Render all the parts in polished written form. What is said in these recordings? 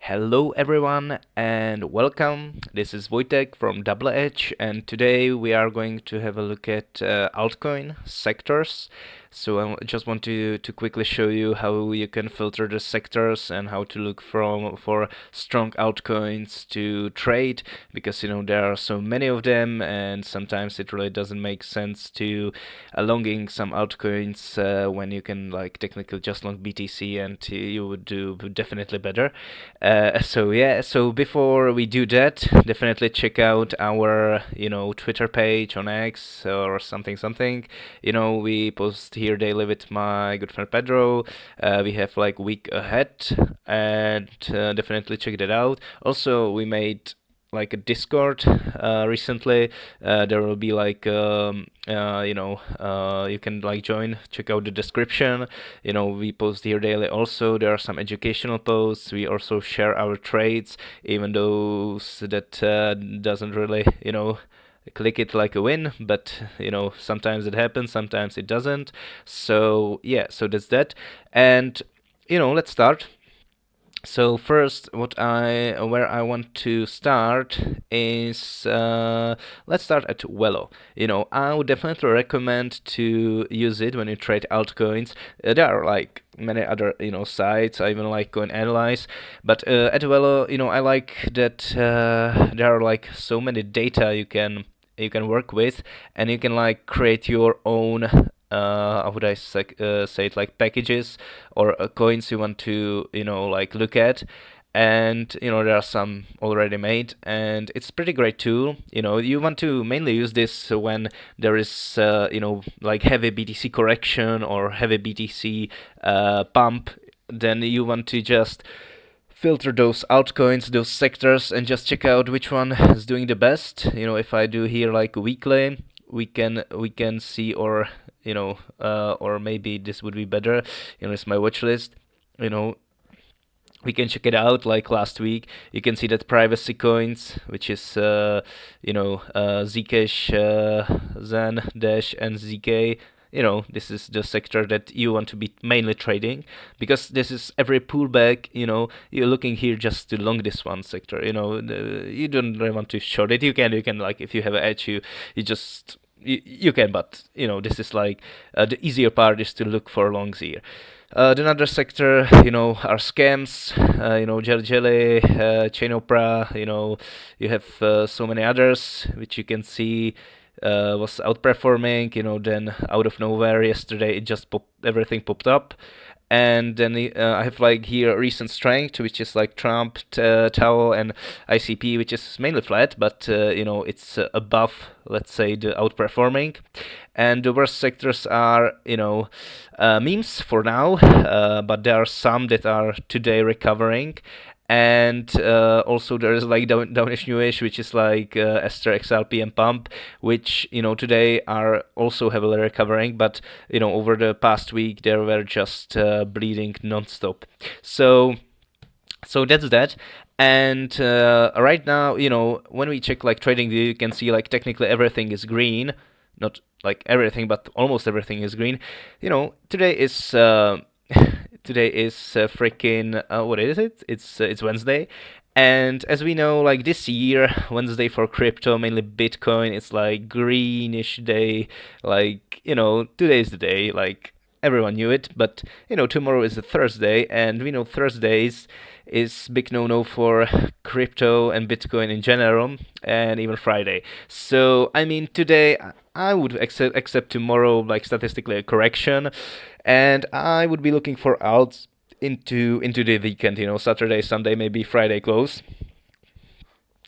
Hello everyone and welcome. This is Wojtek from Double Edge, and today we are going to have a look at altcoin sectors. So I just want to quickly show you how you can filter the sectors and how to look for strong altcoins to trade, because there are so many of them and sometimes it really doesn't make sense to longing some altcoins when you can like technically just long BTC and you would do definitely better. So before we do that, definitely check out our Twitter page on X or something. We post here daily with my good friend Pedro. We have like week ahead, and definitely check that out. Also, we made like a Discord recently. There will be like you can like join, check out the description. We post here daily. Also, there are some educational posts. We also share our trades, even though that doesn't really click it like a win, but sometimes it happens, sometimes it doesn't. So yeah, so that's that. And let's start. So first, where I want to start is let's start at Velo. I would definitely recommend to use it when you trade altcoins. There are like many other sites. I even like Coin Analyze, but at Velo, I like that there are like so many data you can work with, and you can like create your own how would I say it, like packages or coins you want to like look at. And there are some already made, and it's pretty great tool. You want to mainly use this when there is like heavy BTC correction or heavy BTC pump. Then you want to just filter those altcoins, those sectors, and just check out which one is doing the best. If I do here like weekly, we can see, or maybe this would be better. It's my watch list. We can check it out. Like last week, you can see that privacy coins, which is Zcash, Zen Dash, and Zk. This is the sector that you want to be mainly trading, because this is every pullback. You're looking here just to long this one sector. You don't really want to short it. You can like, if you have an edge, you can, but this is like the easier part is to look for longs here. The another sector, are scams. Jelly, Chain Opera. You have so many others which you can see was outperforming. Then out of nowhere yesterday it just everything popped up. And then I have like here recent strength, which is like Trump, Tau, and ICP, which is mainly flat, but it's above, let's say, the outperforming. And the worst sectors are memes for now, but there are some that are today recovering. And also there is like downish newish, which is like Esther, XLP, and Pump, which today are also heavily recovering, but over the past week they were just bleeding non-stop. So that's that. And right now, when we check like TradingView, you can see like technically everything is green. Not like everything, but almost everything is green. Today is today is freaking what is it? It's Wednesday. And as we know, like this year, Wednesday for crypto, mainly Bitcoin, it's like greenish day. Like, today is the day. Like, everyone knew it, but tomorrow is a Thursday, and we know Thursdays is big no-no for crypto and Bitcoin in general, and even Friday. So I mean, today I would accept tomorrow like statistically a correction, and I would be looking for alts into the weekend. Saturday, Sunday, maybe Friday close.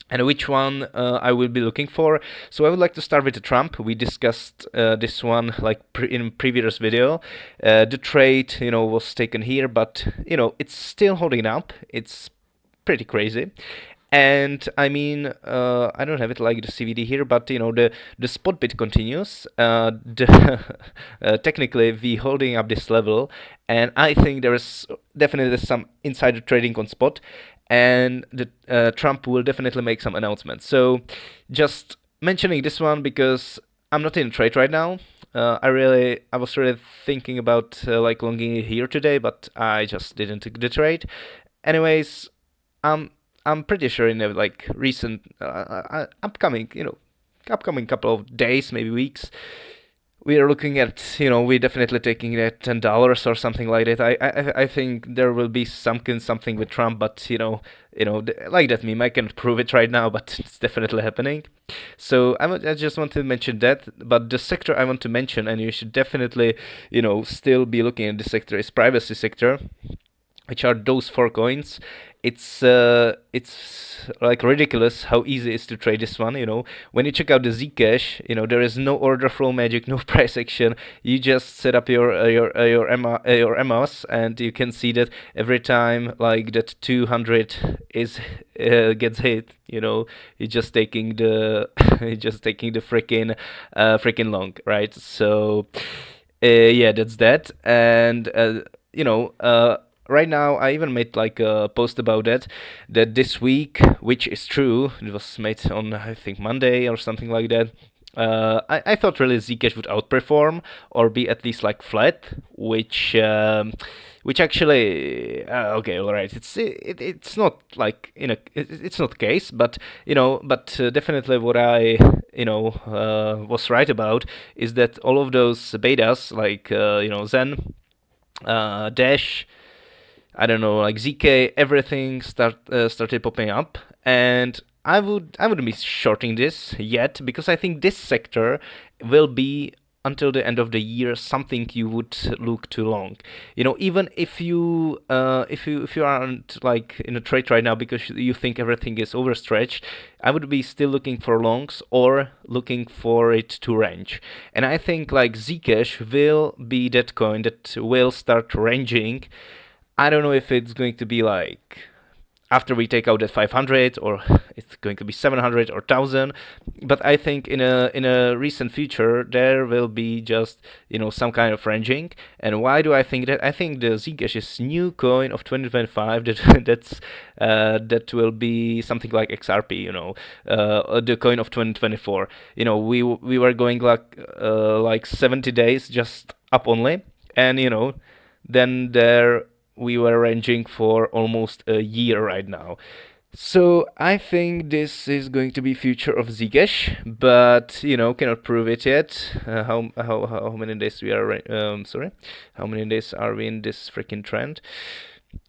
And which one I will be looking for? So I would like to start with the Trump. We discussed this one like in previous video. The trade, was taken here, but it's still holding up. It's pretty crazy. And I mean, I don't have it like the CVD here, but the spot bit continues. Technically, we holding up this level, and I think there is definitely some insider trading on spot, and the Trump will definitely make some announcements. So just mentioning this one because I'm not in a trade right now. I was really thinking about like longing it here today, but I just didn't take the trade. Anyways, I'm I'm pretty sure in the like recent upcoming couple of days, maybe weeks, we are looking at, we're definitely taking it at $10 or something like that. I think there will be something with Trump, but like that meme. I can't prove it right now, but it's definitely happening. So I just want to mention that. But the sector I want to mention, and you should definitely, still be looking at the sector, is privacy sector, which are those four coins. It's like ridiculous how easy it is to trade this one. When you check out the Zcash, there is no order flow magic, no price action. You just set up your MOS, and you can see that every time like that 200 is gets hit, you're just taking the you're just taking the freaking long, right? So yeah, that's that. And right now I even made like a post about that this week, which is true. It was made on, I think, Monday or something like that. I thought really Zcash would outperform or be at least like flat, which actually okay, all right. It's not like it's not the case, but definitely what I was right about is that all of those betas like Zen, Dash, I don't know, like ZK, everything started popping up, and I wouldn't be shorting this yet because I think this sector will be until the end of the year something you would look too long. Even if you aren't like in a trade right now because you think everything is overstretched, I would be still looking for longs or looking for it to range. And I think like Zcash will be that coin that will start ranging. I don't know if it's going to be like after we take out that 500 or it's going to be 700 or 1000, but I think in a recent future there will be just some kind of ranging. And why do I think that? I think the Zcash is new coin of 2025 that will be something like XRP, the coin of 2024. We were going like 70 days just up only, and then there we were ranging for almost a year right now. So I think this is going to be future of Zcash, but cannot prove it yet. How many days we are? Sorry, how many days are we in this freaking trend?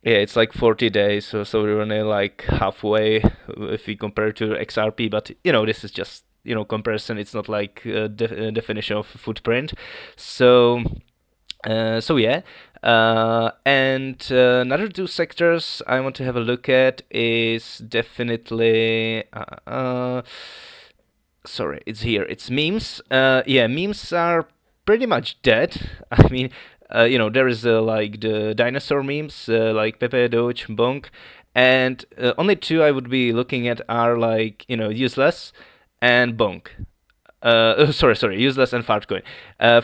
Yeah, it's like 40 days, so we're only like halfway if we compare to XRP. But this is just comparison. It's not like definition of footprint. So yeah, and another two sectors I want to have a look at is definitely sorry, it's here. It's memes. Yeah, memes are pretty much dead. I mean, there is like the dinosaur memes, like Pepe, Doge, Bonk, and only two I would be looking at are like useless and Bonk. Sorry, useless and Fartcoin.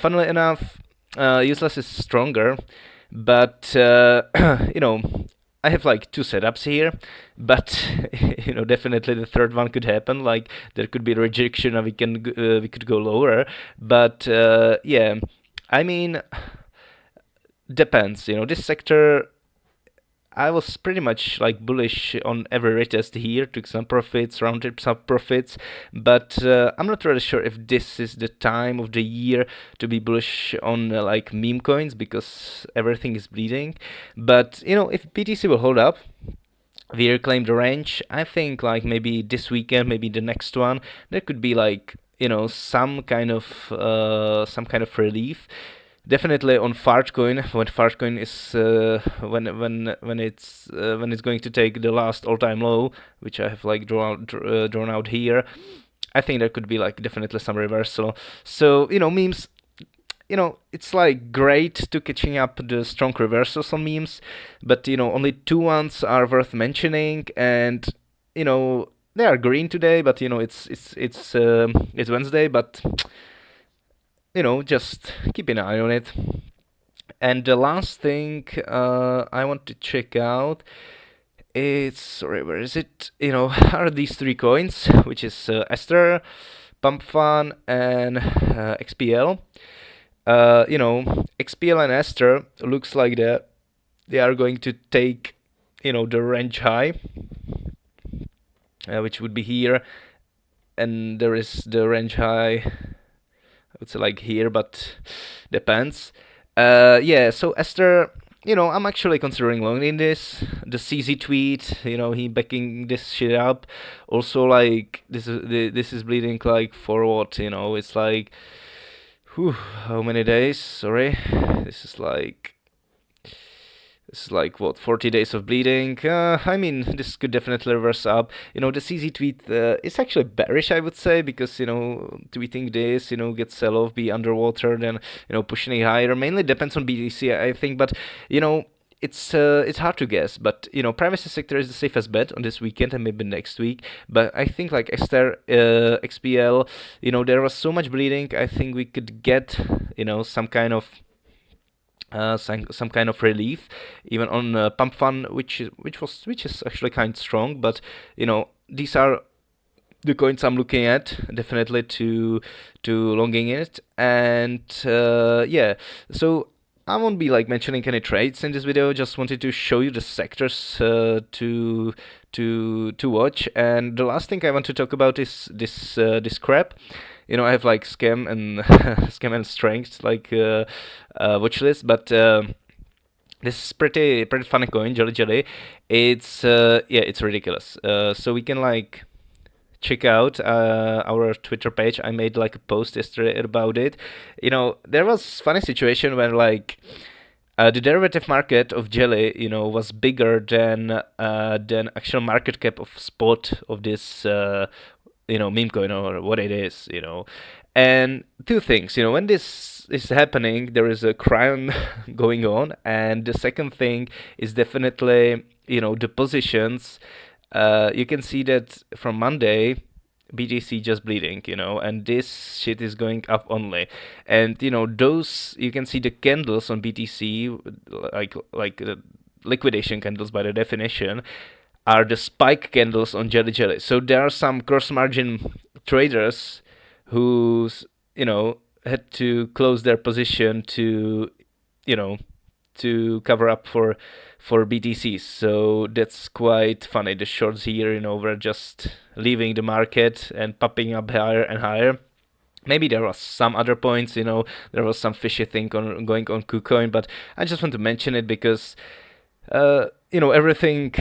Funnily enough, useless is stronger, but I have like two setups here, but definitely the third one could happen. Like there could be rejection, and we could go lower. But yeah, I mean, depends. This sector I was pretty much like bullish on every retest here, took some profits, rounded some profits, but I'm not really sure if this is the time of the year to be bullish on like meme coins because everything is bleeding. But if BTC will hold up, we reclaim the range. I think like maybe this weekend, maybe the next one, there could be like some kind of relief. Definitely on Fartcoin, when Fartcoin is when it's going to take the last all-time low, which I have like drawn out here. I think there could be like definitely some reversal. So memes, it's like great to catching up the strong reversals on memes, but only two ones are worth mentioning, and they are green today, but it's Wednesday, but just keep an eye on it. And the last thing I want to check out is, sorry, where is it? Are these three coins, which is Esther, Pump Fun, and XPL. XPL and Esther looks like they are going to take the range high. which would be here, and there is the range high. I would say like here, but depends. Yeah. So Esther, I'm actually considering longing this. The CZ tweet, he backing this shit up. Also, like this is bleeding like for what? It's like, whew, how many days? Sorry, this is like what, 40 days of bleeding. I mean, this could definitely reverse up. The CZ tweet is actually bearish, I would say, because tweeting this, get sell off, be underwater, then pushing it higher. Mainly depends on BTC, I think, but it's hard to guess. But privacy sector is the safest bet on this weekend and maybe next week. But I think like Esther, XPL, there was so much bleeding. I think we could get some kind of some kind of relief, even on pump fun, which is actually kind of strong. But these are the coins I'm looking at definitely to longing it, and yeah. So I won't be like mentioning any trades in this video. Just wanted to show you the sectors to watch. And the last thing I want to talk about is this crap. I have like scam and scam and strength like watch list, but this is pretty funny coin, Jelly Jelly. It's yeah, it's ridiculous. So we can like check out our Twitter page. I made like a post yesterday about it. There was funny situation when like the derivative market of Jelly, was bigger than actual market cap of spot of this meme coin or what it is. And two things, when this is happening, there is a crime going on, and the second thing is definitely the positions. You can see that from Monday, BTC just bleeding, and this shit is going up only. And those, you can see the candles on BTC, like liquidation candles by the definition, are the spike candles on Jelly Jelly. So there are some cross margin traders who's had to close their position to to cover up for BTCs. So that's quite funny. The shorts here, were just leaving the market and popping up higher and higher. Maybe there was some other points, there was some fishy thing going on KuCoin, but I just want to mention it because everything,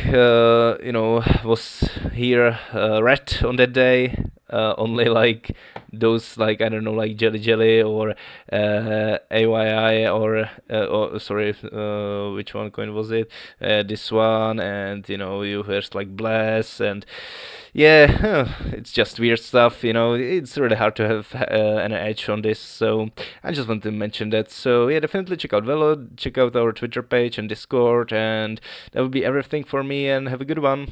was here red on that day. Only like those, like, I don't know, like Jelly Jelly or AYI or sorry, which one coin was it? This one, and you heard like Blast, and yeah, it's just weird stuff. It's really hard to have an edge on this. So I just want to mention that. So yeah, definitely check out Velo, check out our Twitter page and Discord, and that would be everything for me. And have a good one.